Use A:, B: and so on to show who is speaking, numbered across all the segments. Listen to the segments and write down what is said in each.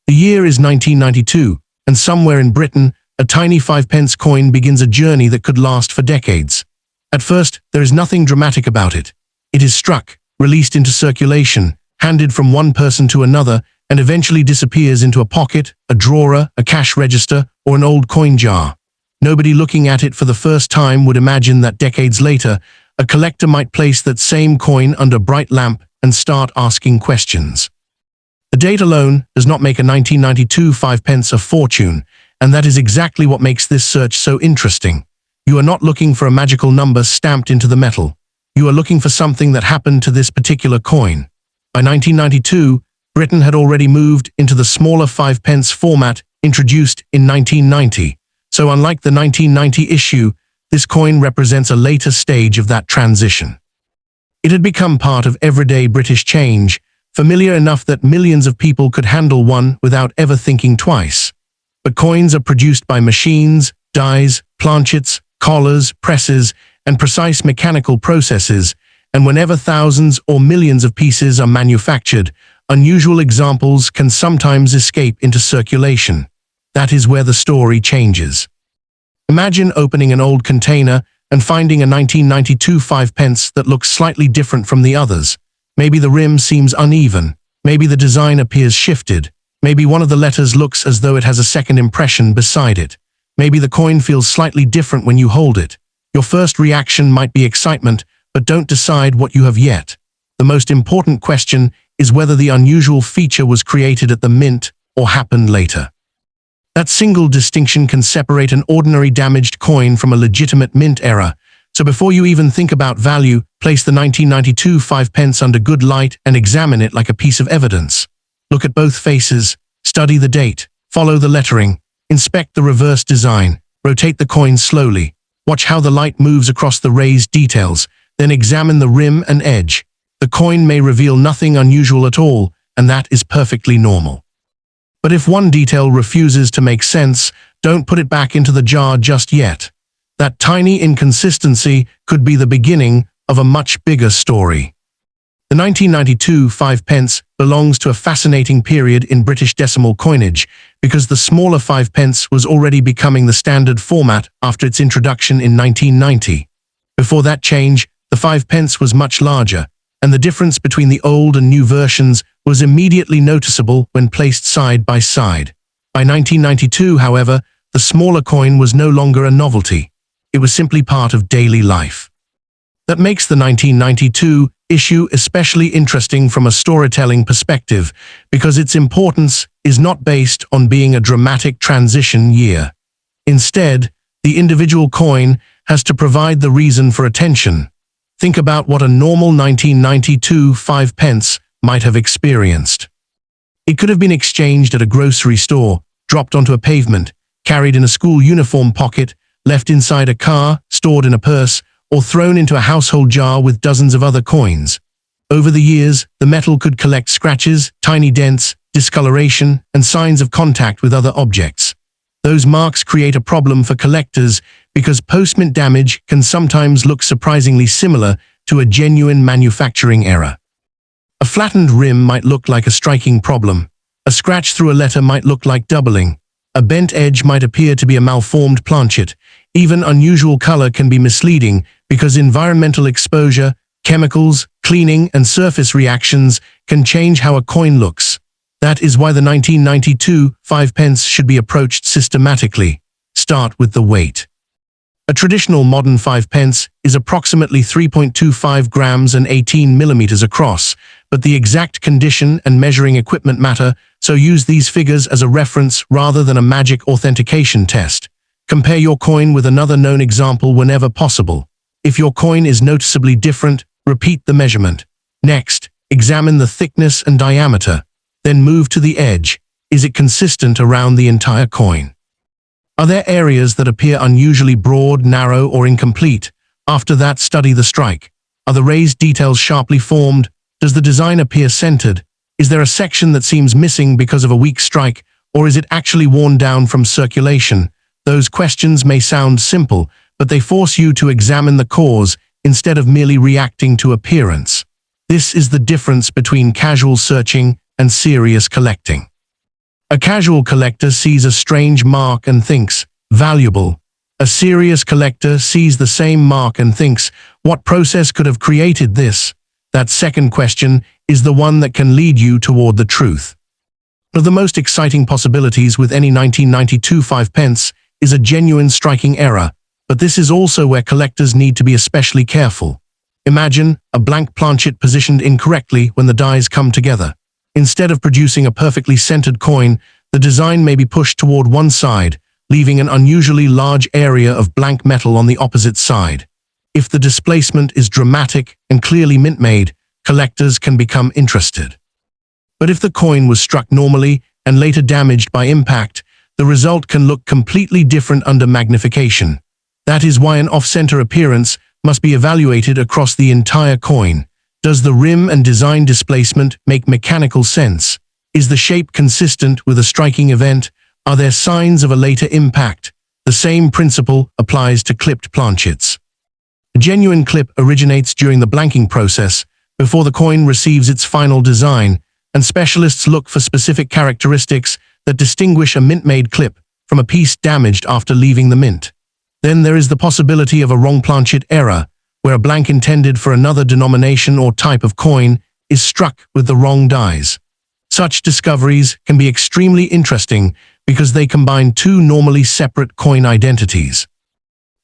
A: The year is 1992, and somewhere in Britain, a tiny 5-pence coin begins a journey that could last for decades. At first, there is nothing dramatic about it. It is struck, released into circulation, handed from one person to another, and eventually disappears into a pocket, a drawer, a cash register, or an old coin jar. Nobody looking at it for the first time would imagine that decades later, a collector might place that same coin under a bright lamp and start asking questions. The date alone does not make a 1992 5-pence a fortune, and that is exactly what makes this search so interesting. You are not looking for a magical number stamped into the metal. You are looking for something that happened to this particular coin. By 1992, Britain had already moved into the smaller 5-pence format introduced in 1990. So unlike the 1990 issue, this coin represents a later stage of that transition. It had become part of everyday British change, familiar enough that millions of people could handle one without ever thinking twice. But coins are produced by machines, dies, planchets, collars, presses, and precise mechanical processes, and whenever thousands or millions of pieces are manufactured, unusual examples can sometimes escape into circulation. That is where the story changes. Imagine opening an old container and finding a 1992 5-pence that looks slightly different from the others. Maybe the rim seems uneven. Maybe the design appears shifted. Maybe one of the letters looks as though it has a second impression beside it. Maybe the coin feels slightly different when you hold it. Your first reaction might be excitement, but don't decide what you have yet. The most important question is whether the unusual feature was created at the mint or happened later. That single distinction can separate an ordinary damaged coin from a legitimate mint error. So before you even think about value, place the 1992 5-pence under good light and examine it like a piece of evidence. Look at both faces, study the date, follow the lettering, inspect the reverse design, rotate the coin slowly, watch how the light moves across the raised details, then examine the rim and edge. The coin may reveal nothing unusual at all, and that is perfectly normal. But if one detail refuses to make sense, don't put it back into the jar just yet. That tiny inconsistency could be the beginning of a much bigger story. The 1992 5-pence belongs to a fascinating period in British decimal coinage because the smaller 5-pence was already becoming the standard format after its introduction in 1990. Before that change, the 5-pence was much larger, and the difference between the old and new versions was immediately noticeable when placed side by side. By 1992, however, the smaller coin was no longer a novelty. It was simply part of daily life. That makes the 1992 issue especially interesting from a storytelling perspective, because its importance is not based on being a dramatic transition year. Instead, the individual coin has to provide the reason for attention. Think about what a normal 1992 5-pence might have experienced. It could have been exchanged at a grocery store, dropped onto a pavement, carried in a school uniform pocket, left inside a car, stored in a purse, or thrown into a household jar with dozens of other coins. Over the years, the metal could collect scratches, tiny dents, discoloration, and signs of contact with other objects. Those marks create a problem for collectors because post-mint damage can sometimes look surprisingly similar to a genuine manufacturing error. A flattened rim might look like a striking problem. A scratch through a letter might look like doubling. A bent edge might appear to be a malformed planchet. Even unusual color can be misleading because environmental exposure, chemicals, cleaning, and surface reactions can change how a coin looks. That is why the 1992 5-pence should be approached systematically. Start with the weight. A traditional modern 5-pence is approximately 3.25 grams and 18 millimeters across, but the exact condition and measuring equipment matter, so use these figures as a reference rather than a magic authentication test. Compare your coin with another known example whenever possible. If your coin is noticeably different, repeat the measurement. Next, examine the thickness and diameter. Then move to the edge. Is it consistent around the entire coin? Are there areas that appear unusually broad, narrow, or incomplete? After that, study the strike. Are the raised details sharply formed? Does the design appear centered? Is there a section that seems missing because of a weak strike, or is it actually worn down from circulation? Those questions may sound simple, but they force you to examine the cause instead of merely reacting to appearance. This is the difference between casual searching and serious collecting. A casual collector sees a strange mark and thinks, valuable. A serious collector sees the same mark and thinks, what process could have created this? That second question is the one that can lead you toward the truth. One of the most exciting possibilities with any 1992 five-pence is a genuine striking error, but this is also where collectors need to be especially careful. Imagine a blank planchet positioned incorrectly when the dies come together. Instead of producing a perfectly centered coin, the design may be pushed toward one side, leaving an unusually large area of blank metal on the opposite side. If the displacement is dramatic and clearly mint-made, collectors can become interested. But if the coin was struck normally and later damaged by impact, the result can look completely different under magnification. That is why an off-center appearance must be evaluated across the entire coin. Does the rim and design displacement make mechanical sense? Is the shape consistent with a striking event? Are there signs of a later impact? The same principle applies to clipped planchets. A genuine clip originates during the blanking process, before the coin receives its final design, and specialists look for specific characteristics that distinguish a mint-made clip from a piece damaged after leaving the mint. Then there is the possibility of a wrong planchet error, where a blank intended for another denomination or type of coin is struck with the wrong dies. Such discoveries can be extremely interesting because they combine two normally separate coin identities.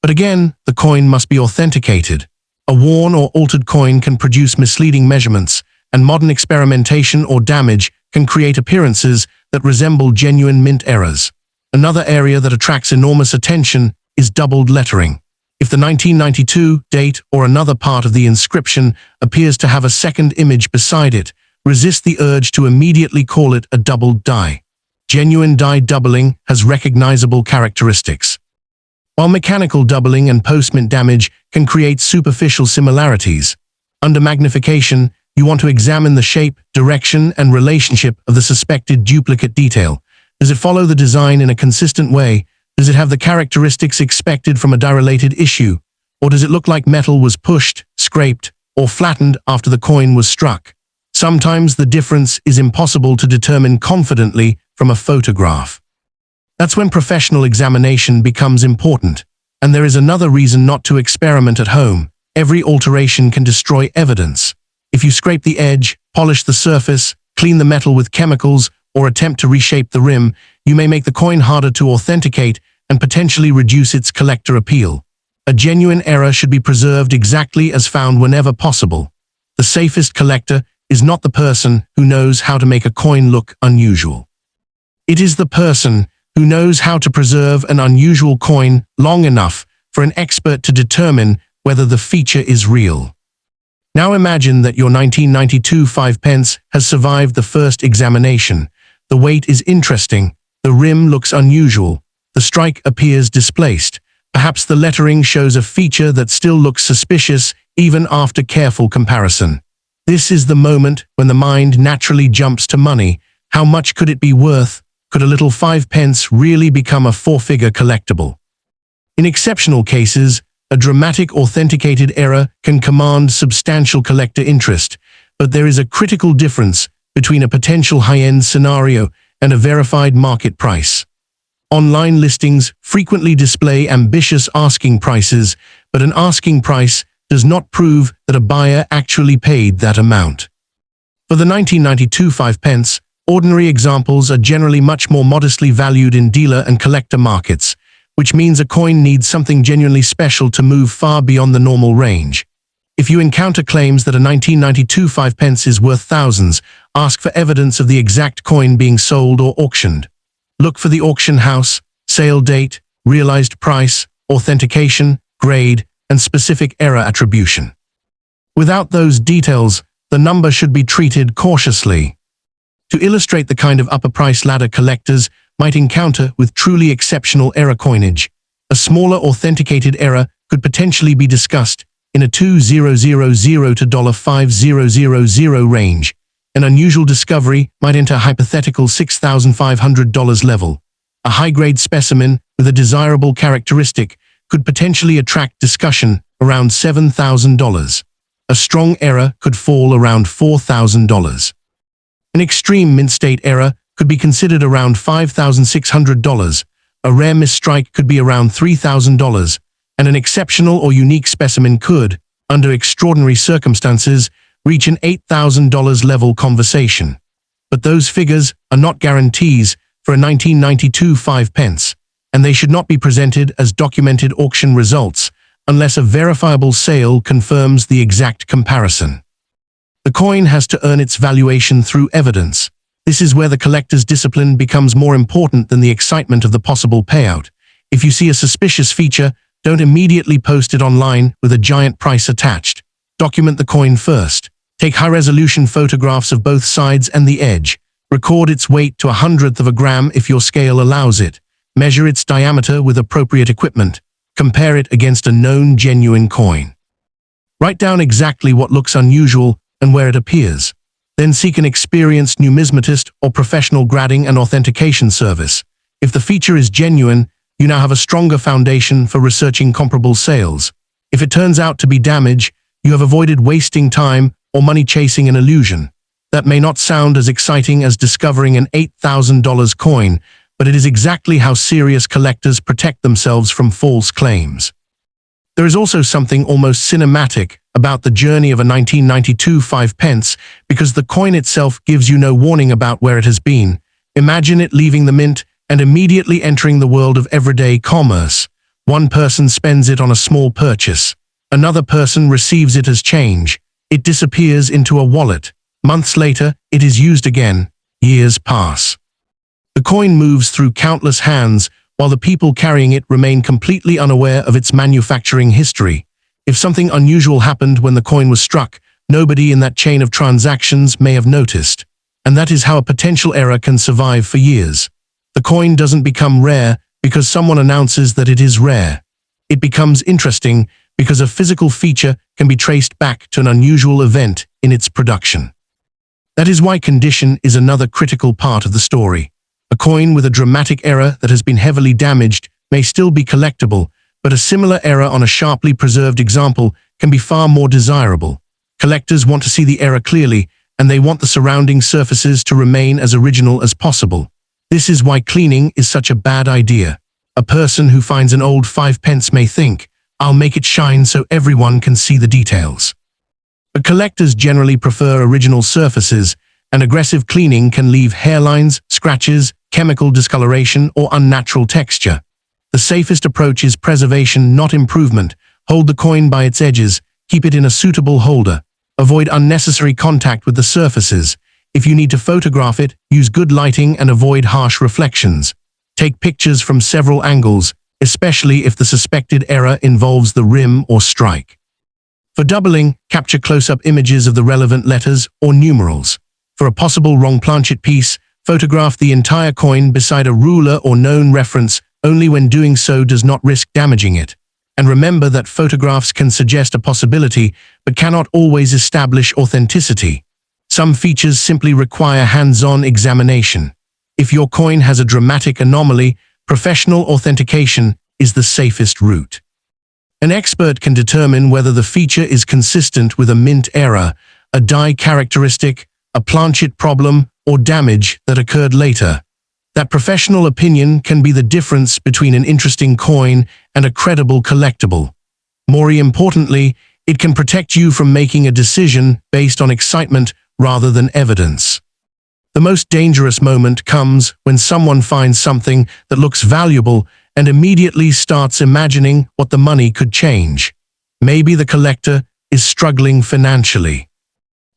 A: But again, the coin must be authenticated. A worn or altered coin can produce misleading measurements, and modern experimentation or damage can create appearances that resemble genuine mint errors. Another area that attracts enormous attention is doubled lettering. If the 1992 date or another part of the inscription appears to have a second image beside it, resist the urge to immediately call it a doubled die. Genuine die doubling has recognizable characteristics. While mechanical doubling and post-mint damage can create superficial similarities, under magnification, you want to examine the shape, direction, and relationship of the suspected duplicate detail. Does it follow the design in a consistent way? Does it have the characteristics expected from a die-related issue? Or does it look like metal was pushed, scraped, or flattened after the coin was struck? Sometimes the difference is impossible to determine confidently from a photograph. That's when professional examination becomes important. And there is another reason not to experiment at home. Every alteration can destroy evidence. If you scrape the edge, polish the surface, clean the metal with chemicals, or attempt to reshape the rim, you may make the coin harder to authenticate and potentially reduce its collector appeal. A genuine error should be preserved exactly as found whenever possible. The safest collector is not the person who knows how to make a coin look unusual. It is the person who knows how to preserve an unusual coin long enough for an expert to determine whether the feature is real. Now imagine that your 1992 five-pence has survived the first examination. The weight is interesting, the rim looks unusual, the strike appears displaced. Perhaps the lettering shows a feature that still looks suspicious even after careful comparison. This is the moment when the mind naturally jumps to money. How much could it be worth? Could a little five-pence really become a four-figure collectible? In exceptional cases, a dramatic authenticated error can command substantial collector interest, but there is a critical difference between a potential high-end scenario and a verified market price. Online listings frequently display ambitious asking prices, but an asking price does not prove that a buyer actually paid that amount. For the 1992 five-pence, ordinary examples are generally much more modestly valued in dealer and collector markets, which means a coin needs something genuinely special to move far beyond the normal range. If you encounter claims that a 1992 five-pence is worth thousands, ask for evidence of the exact coin being sold or auctioned. Look for the auction house, sale date, realized price, authentication, grade, and specific error attribution. Without those details, the number should be treated cautiously. To illustrate the kind of upper price ladder collectors might encounter with truly exceptional error coinage, a smaller authenticated error could potentially be discussed in a $2,000 to $5,000 range. An unusual discovery might enter a hypothetical $6,500 level. A high-grade specimen with a desirable characteristic could potentially attract discussion around $7,000. A strong error could fall around $4,000. An extreme mint state error could be considered around $5,600, a rare misstrike could be around $3,000, and an exceptional or unique specimen could, under extraordinary circumstances, reach an $8,000 level conversation. But those figures are not guarantees for a 1992 5-pence, and they should not be presented as documented auction results unless a verifiable sale confirms the exact comparison. The coin has to earn its valuation through evidence. This is where the collector's discipline becomes more important than the excitement of the possible payout. If you see a suspicious feature, don't immediately post it online with a giant price attached. Document the coin first. Take high-resolution photographs of both sides and the edge. Record its weight to 1/100th of a gram if your scale allows it. Measure its diameter with appropriate equipment. Compare it against a known genuine coin. Write down exactly what looks unusual and where it appears. Then seek an experienced numismatist or professional grading and authentication service. If the feature is genuine, you now have a stronger foundation for researching comparable sales. If it turns out to be damage, you have avoided wasting time or money chasing an illusion. That may not sound as exciting as discovering an $8,000 coin, but it is exactly how serious collectors protect themselves from false claims. There is also something almost cinematic about the journey of a 1992 5-pence because the coin itself gives you no warning about where it has been. Imagine it leaving the mint and immediately entering the world of everyday commerce. One person spends it on a small purchase. Another person receives it as change. It disappears into a wallet. Months later, it is used again. Years pass. The coin moves through countless hands, while the people carrying it remain completely unaware of its manufacturing history. If something unusual happened when the coin was struck, nobody in that chain of transactions may have noticed. And that is how a potential error can survive for years. The coin doesn't become rare because someone announces that it is rare. It becomes interesting because a physical feature can be traced back to an unusual event in its production. That is why condition is another critical part of the story. A coin with a dramatic error that has been heavily damaged may still be collectible, but a similar error on a sharply preserved example can be far more desirable. Collectors want to see the error clearly, and they want the surrounding surfaces to remain as original as possible. This is why cleaning is such a bad idea. A person who finds an old 5-pence may think, "I'll make it shine so everyone can see the details." But collectors generally prefer original surfaces, and aggressive cleaning can leave hairlines, scratches, chemical discoloration, or unnatural texture. The safest approach is preservation, not improvement. Hold the coin by its edges, keep it in a suitable holder. Avoid unnecessary contact with the surfaces. If you need to photograph it, use good lighting and avoid harsh reflections. Take pictures from several angles, especially if the suspected error involves the rim or strike. For doubling, capture close-up images of the relevant letters or numerals. For a possible wrong planchet piece, photograph the entire coin beside a ruler or known reference only when doing so does not risk damaging it. And remember that photographs can suggest a possibility but cannot always establish authenticity. Some features simply require hands-on examination. If your coin has a dramatic anomaly, professional authentication is the safest route. An expert can determine whether the feature is consistent with a mint error, a die characteristic, a planchet problem, or damage that occurred later. That professional opinion can be the difference between an interesting coin and a credible collectible. More importantly, it can protect you from making a decision based on excitement rather than evidence. The most dangerous moment comes when someone finds something that looks valuable and immediately starts imagining what the money could change. Maybe the collector is struggling financially.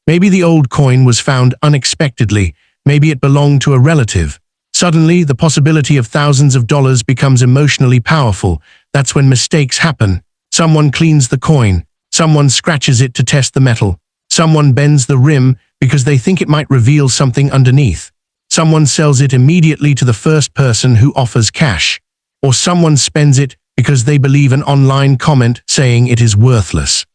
A: Maybe the old coin was found unexpectedly. Maybe it belonged to a relative. Suddenly, the possibility of thousands of dollars becomes emotionally powerful. That's when mistakes happen. Someone cleans the coin. Someone scratches it to test the metal. Someone bends the rim because they think it might reveal something underneath. Someone sells it immediately to the first person who offers cash. Or someone spends it because they believe an online comment saying it is worthless.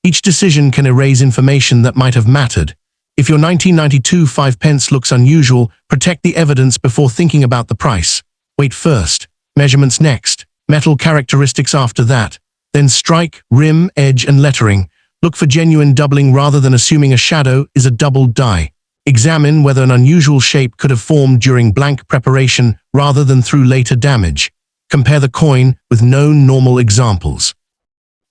A: Each decision can erase information that might have mattered. If your 1992 5-pence looks unusual, protect the evidence before thinking about the price. Weight first, measurements next, metal characteristics after that. Then strike, rim, edge, and lettering. Look for genuine doubling rather than assuming a shadow is a doubled die. Examine whether an unusual shape could have formed during blank preparation rather than through later damage. Compare the coin with known normal examples.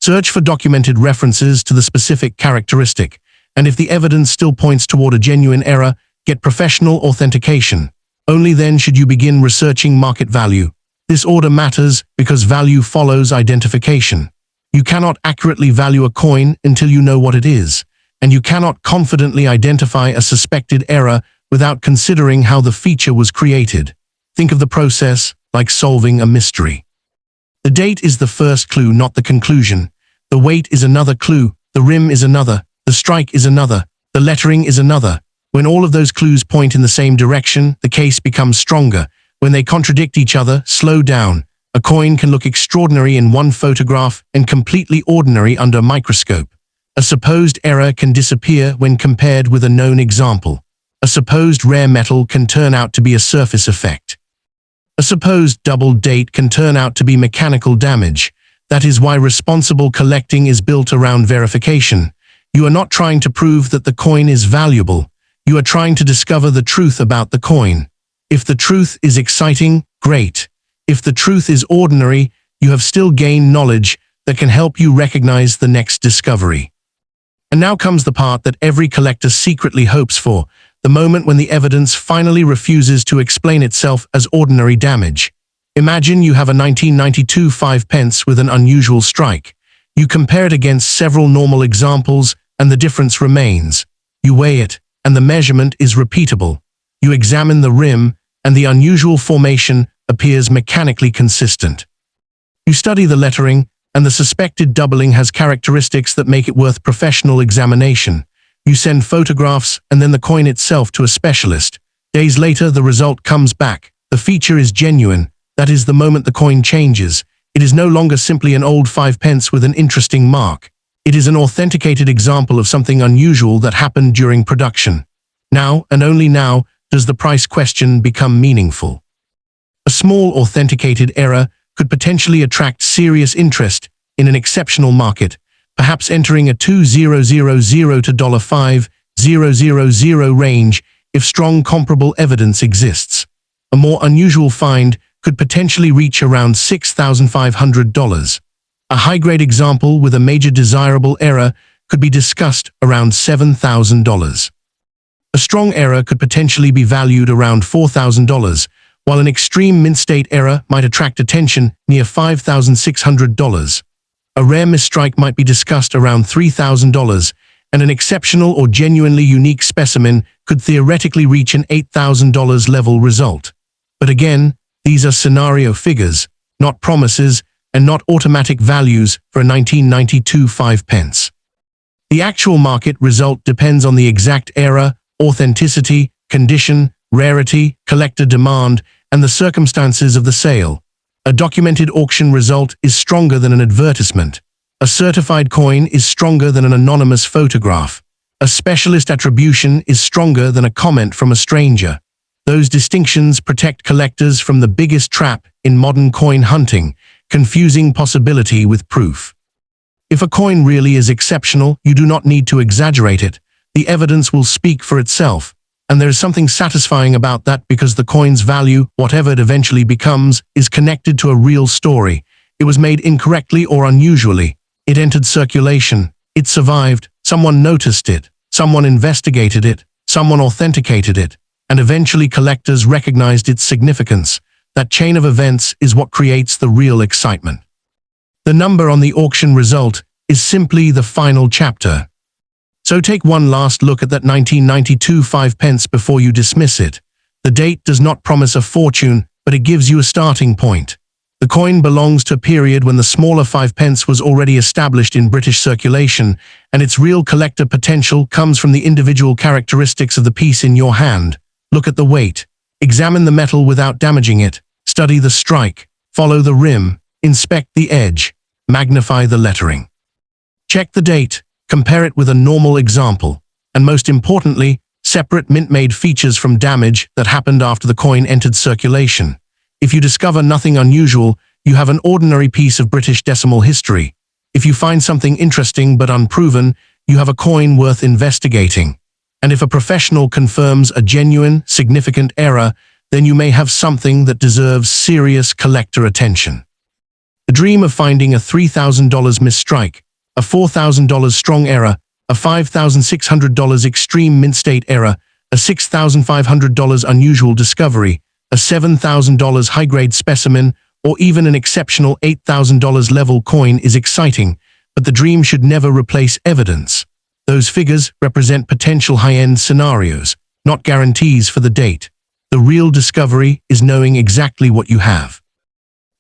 A: Search for documented references to the specific characteristic, and if the evidence still points toward a genuine error, get professional authentication. Only then should you begin researching market value. This order matters because value follows identification. You cannot accurately value a coin until you know what it is, and you cannot confidently identify a suspected error without considering how the feature was created. Think of the process like solving a mystery. The date is the first clue, not the conclusion. The weight is another clue, the rim is another, the strike is another, the lettering is another. When all of those clues point in the same direction, the case becomes stronger. When they contradict each other, slow down. A coin can look extraordinary in one photograph and completely ordinary under a microscope. A supposed error can disappear when compared with a known example. A supposed rare metal can turn out to be a surface effect. A supposed double date can turn out to be mechanical damage. That is why responsible collecting is built around verification. You are not trying to prove that the coin is valuable. You are trying to discover the truth about the coin. If the truth is exciting, great. If the truth is ordinary, you have still gained knowledge that can help you recognize the next discovery. And now comes the part that every collector secretly hopes for, the moment when the evidence finally refuses to explain itself as ordinary damage. Imagine you have a 1992 5-pence with an unusual strike. You compare it against several normal examples, and the difference remains. You weigh it, and the measurement is repeatable. You examine the rim, and the unusual formation appears mechanically consistent. You study the lettering, and the suspected doubling has characteristics that make it worth professional examination. You send photographs and then the coin itself to a specialist. Days later, the result comes back. The feature is genuine. That is the moment the coin changes. It is no longer simply an old 5-pence with an interesting mark. It is an authenticated example of something unusual that happened during production. Now, and only now, does the price question become meaningful. A small authenticated error could potentially attract serious interest in an exceptional market, perhaps entering a $2,000 to $5,000 range if strong comparable evidence exists. A more unusual find could potentially reach around $6,500. A high-grade example with a major desirable error could be discussed around $7,000. A strong error could potentially be valued around $4,000, while an extreme mint-state error might attract attention near $5,600. A rare misstrike might be discussed around $3,000, and an exceptional or genuinely unique specimen could theoretically reach an $8,000 level result. But again, these are scenario figures, not promises, and not automatic values for a 1992 5-pence. The actual market result depends on the exact error, authenticity, condition, rarity, collector demand, and the circumstances of the sale. A documented auction result is stronger than an advertisement. A certified coin is stronger than an anonymous photograph. A specialist attribution is stronger than a comment from a stranger. Those distinctions protect collectors from the biggest trap in modern coin hunting, confusing possibility with proof. If a coin really is exceptional, you do not need to exaggerate it. The evidence will speak for itself. And there is something satisfying about that because the coin's value, whatever it eventually becomes, is connected to a real story. It was made incorrectly or unusually. It entered circulation. It survived. Someone noticed it. Someone investigated it. Someone authenticated it. And eventually collectors recognized its significance. That chain of events is what creates the real excitement. The number on the auction result is simply the final chapter. So take one last look at that 1992 5-pence before you dismiss it. The date does not promise a fortune, but it gives you a starting point. The coin belongs to a period when the smaller 5-pence was already established in British circulation, and its real collector potential comes from the individual characteristics of the piece in your hand. Look at the weight. Examine the metal without damaging it. Study the strike. Follow the rim. Inspect the edge. Magnify the lettering. Check the date. Compare it with a normal example, and most importantly, separate mint-made features from damage that happened after the coin entered circulation. If you discover nothing unusual, you have an ordinary piece of British decimal history. If you find something interesting but unproven, you have a coin worth investigating. And if a professional confirms a genuine, significant error, then you may have something that deserves serious collector attention. The dream of finding a $3,000 misstrike, a $4,000 strong error, a $5,600 extreme mint state error, a $6,500 unusual discovery, a $7,000 high-grade specimen, or even an exceptional $8,000 level coin is exciting, but the dream should never replace evidence. Those figures represent potential high-end scenarios, not guarantees for the date. The real discovery is knowing exactly what you have.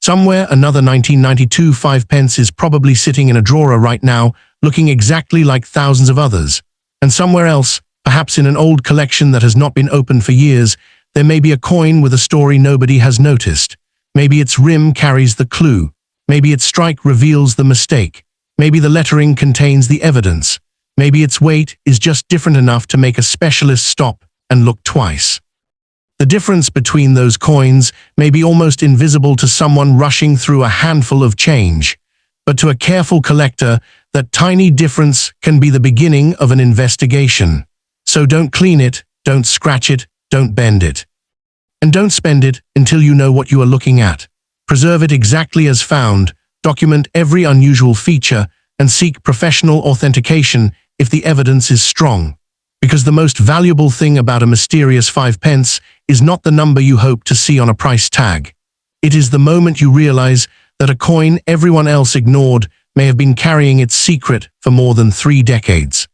A: Somewhere another 1992 5-pence is probably sitting in a drawer right now, looking exactly like thousands of others. And somewhere else, perhaps in an old collection that has not been opened for years, there may be a coin with a story nobody has noticed. Maybe its rim carries the clue. Maybe its strike reveals the mistake. Maybe the lettering contains the evidence. Maybe its weight is just different enough to make a specialist stop and look twice. The difference between those coins may be almost invisible to someone rushing through a handful of change, but to a careful collector, that tiny difference can be the beginning of an investigation. So don't clean it, don't scratch it, don't bend it. And don't spend it until you know what you are looking at. Preserve it exactly as found, document every unusual feature, and seek professional authentication if the evidence is strong. Because the most valuable thing about a mysterious 5-pence is not the number you hope to see on a price tag. It is the moment you realize that a coin everyone else ignored may have been carrying its secret for more than 3 decades.